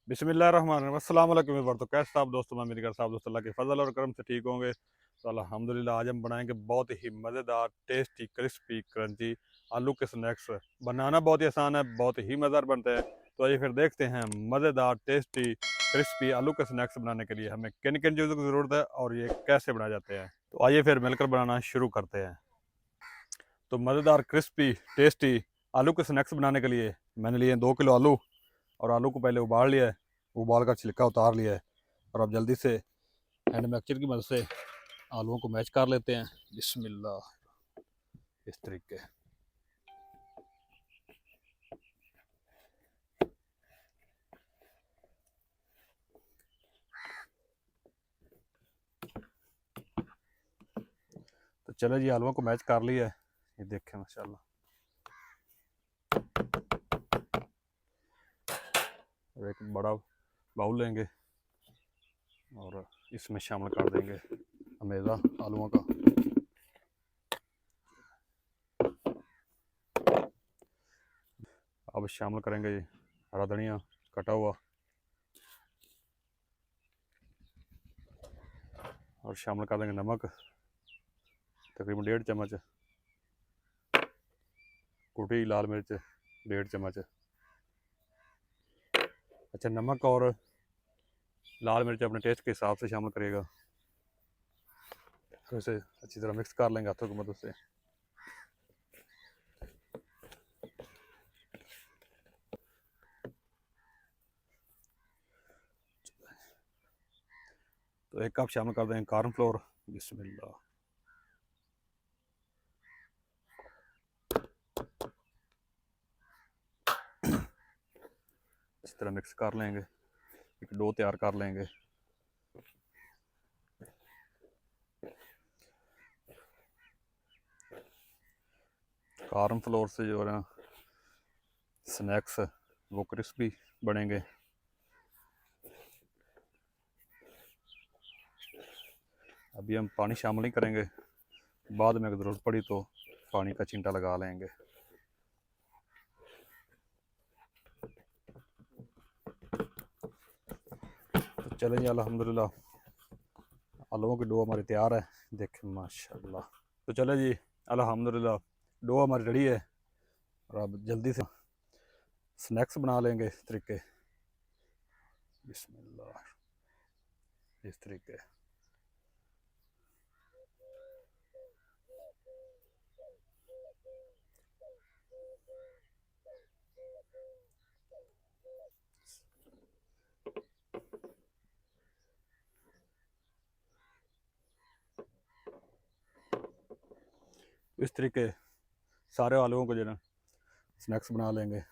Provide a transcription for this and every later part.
बिस्मिल्लाहिर्रहमानिर्रहीम। अस्सलाम वालेकुम वर्तो कैसे आप दोस्तों, मैं मेरी कर साहब दोस्तों अल्लाह के फजल और करम से ठीक होंगे। तो अल्हम्दुलिल्लाह आज हम बनाएंगे बहुत ही मज़ेदार टेस्टी क्रिस्पी क्रंची आलू के स्नैक्स। बनाना बहुत ही आसान है, बहुत ही मज़ेदार बनते हैं। तो आइए फिर देखते हैं मज़ेदार टेस्टी क्रिस्पी आलू के स्नैक्स बनाने के लिए हमें किन किन चीज़ों की ज़रूरत है और ये कैसे बनाए जाते हैं। तो आइए फिर मिलकर बनाना शुरू करते हैं। तो मज़ेदार क्रिस्पी टेस्टी आलू के स्नैक्स बनाने के लिए मैंने लिए 2 किलो आलू। और आलू को पहले उबाल लिया है, उबाल कर छिलका उतार लिया है। और अब जल्दी से हैंड मिक्सर की मदद से आलूओं को मैच कर लेते हैं। बिस्मिल्लाह, इस तरीके। तो चलो जी, आलूओं को मैच कर लिया है, ये देखें माशाल्लाह। और एक बड़ा बाउल लेंगे और इसमें शामिल कर देंगे अमेज़ा आलूओं का। अब शामिल करेंगे जी हरा धनिया कटा हुआ, और शामिल कर देंगे नमक तकरीबन 1.5 चम्मच, कुटी लाल मिर्च 1.5 चम्मच। अच्छा, नमक और लाल मिर्च अपने टेस्ट के हिसाब से शामिल करिएगा। फिर इसे अच्छी तरह मिक्स कर लेंगे हाथों की मदद से। तो 1 कप शामिल कर देंगे कॉर्नफ्लोर। बिस्मिल्लाह, इस तरह मिक्स कर लेंगे, एक डो तैयार कर लेंगे। कॉर्नफ्लोर से जो है ना स्नैक्स वो क्रिस्पी बनेंगे। अभी हम पानी शामिल नहीं करेंगे, बाद में अगर ज़रूरत पड़ी तो पानी का चिंटा लगा लेंगे। तो चलें जी, अल्हम्दुलिल्लाह आलूओं की डो हमारी तैयार है, देखें माशाल्लाह। तो चले जी, अल्हम्दुलिल्लाह डो हमारी रेडी है। और अब जल्दी से स्नैक्स बना लेंगे इस तरीके। बिस्मिल्लाह, इस तरीके। इस तरीके सारे आलूओं को जो है ना स्नैक्स बना लेंगे।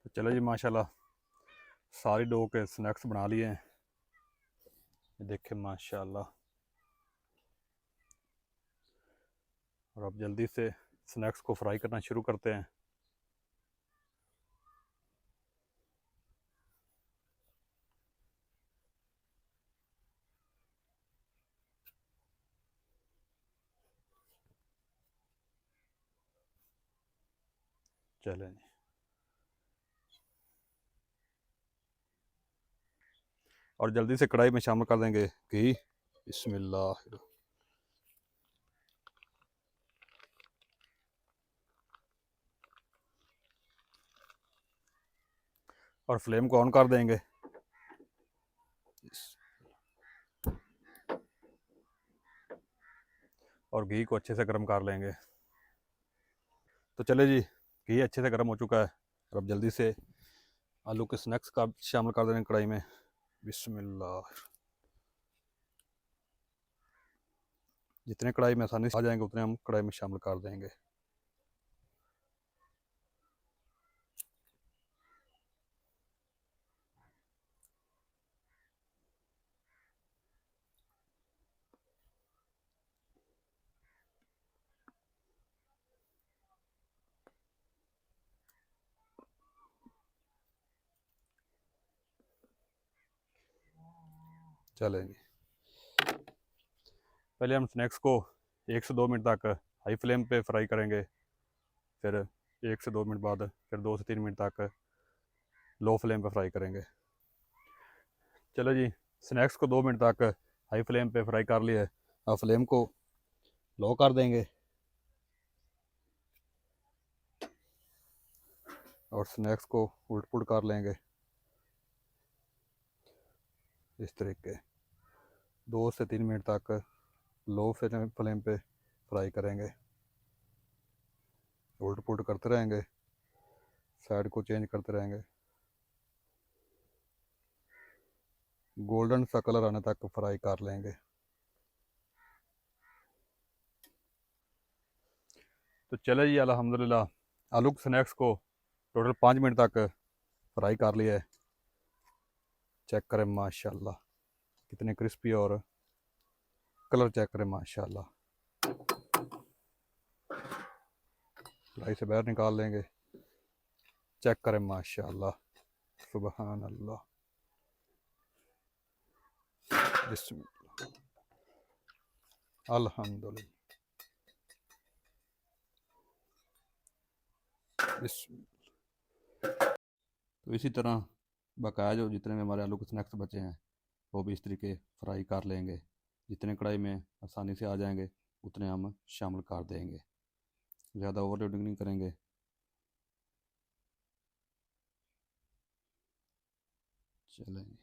तो चलो जी, माशाल्लाह सारी डो के स्नैक्स बना लिए हैं, देखें माशाल्लाह। और अब जल्दी से स्नैक्स को फ्राई करना शुरू करते हैं। चलें जी, और जल्दी से कढ़ाई में शामिल कर देंगे घी। बिस्मिल्लाह, और फ्लेम को ऑन कर देंगे। और घी को अच्छे से गर्म कर लेंगे। तो चले जी, घी अच्छे से गर्म हो चुका है। और अब जल्दी से आलू के स्नैक्स का शामिल कर देंगे कढ़ाई में। बिस्मिल्लाह, जितने कढ़ाई में आसानी से आ जाएंगे उतने हम कढ़ाई में शामिल कर देंगे। चलें जी, पहले हम स्नैक्स को 1 से 2 मिनट तक हाई फ्लेम पे फ्राई करेंगे, फिर 1 से 2 मिनट बाद फिर 2 से 3 मिनट तक लो फ्लेम पे फ्राई करेंगे। चलो जी, स्नैक्स को 2 मिनट तक हाई फ्लेम पे फ्राई कर लिया है। अब फ्लेम को लो कर देंगे और स्नैक्स को उलट पुलट कर लेंगे इस तरीके। 2 से 3 मिनट तक लो फ्लेम पे फ्राई करेंगे, उलट पुलट करते रहेंगे, साइड को चेंज करते रहेंगे, गोल्डन सा कलर आने तक फ्राई कर लेंगे। तो चले जी, अल्हम्दुलिल्लाह आलू के स्नैक्स को टोटल 5 मिनट तक फ्राई कर लिया है। चेक करें माशाल्लाह कितने क्रिस्पी और कलर चेक करें माशाल्लाह। फ्राई से बाहर निकाल लेंगे, चेक करें माशाल्लाह, सुबहान अल्लाह, बिस्मिल्लाह, अल्हम्दुलिल्लाह, बिस्मिल्लाह। तो इसी तरह बकाया जो जितने में हमारे आलू के स्नैक्स बचे हैं वो भी इस तरीके फ्राई कर लेंगे। जितने कढ़ाई में आसानी से आ जाएंगे उतने हम शामिल कर देंगे, ज़्यादा ओवरलोडिंग नहीं करेंगे। चलें जी,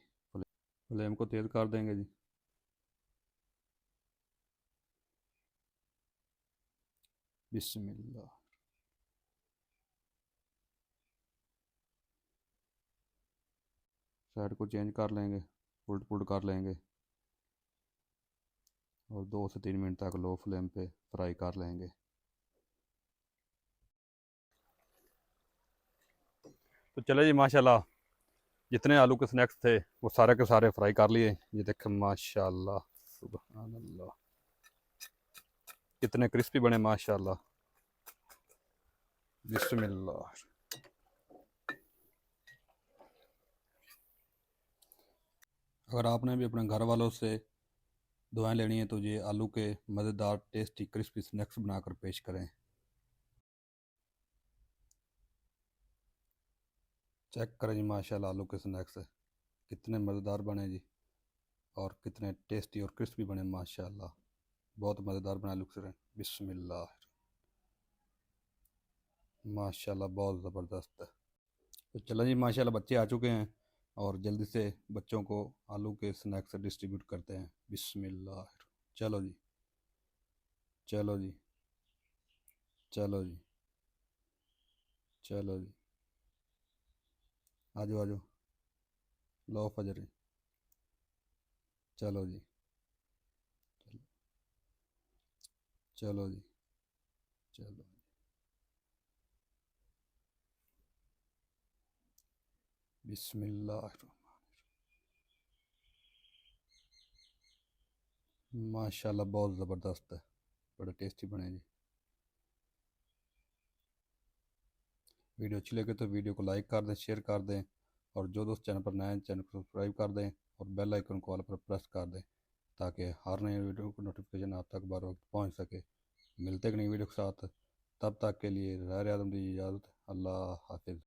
फ्लेम को तेज़ कर देंगे जी। बिस्मिल्लाह, साइड को चेंज कर लेंगे, उलट पुलट कर लेंगे और 2 से 3 मिनट तक लो फ्लेम पे फ्राई कर लेंगे। तो चले जी माशाल्लाह, जितने आलू के स्नैक्स थे वो सारे के सारे फ्राई कर लिए। ये देखें माशाल्लाह, सुभान अल्लाह, कितने क्रिस्पी बने माशाल्लाह, बिस्मिल्लाह। अगर आपने भी अपने घर वालों से दुआएं लेनी है तो ये आलू के मज़ेदार टेस्टी क्रिस्पी स्नैक्स बनाकर पेश करें। चेक करें जी माशाल्लाह, आलू के स्नैक्स कितने मज़ेदार बने जी और कितने टेस्टी और क्रिस्पी बने माशाल्लाह। बहुत मज़ेदार बना आलू के स्नैक्स, बिस्मिल्लाह माशाल्लाह, बहुत ज़बरदस्त है। तो चलो जी माशाल्लाह, बच्चे आ चुके हैं और जल्दी से बच्चों को आलू के स्नैक्स डिस्ट्रीब्यूट करते हैं। बिस्मिल्लाह, चलो जी, चलो जी, चलो जी, चलो जी, आ जाओ आ जाओ, लो फजर, चलो जी, चलो जी, चलो, बिस्मिल्लाह, माशाल्लाह, बहुत ज़बरदस्त है, बड़े टेस्टी बने जी। वीडियो अच्छी लगे तो वीडियो को लाइक कर दें, शेयर कर दें और जो दोस्त चैनल पर नए हैं चैनल को सब्सक्राइब कर दें और बेल आइकन को ऑल पर प्रेस कर दें ताकि हर नई वीडियो की नोटिफिकेशन आप तक बर वक्त पहुँच सके। मिलते एक नई वीडियो के साथ, तब तक के लिए ज़ाहिर आदम दीजिए इजाज़त। अल्लाह हाफिज़।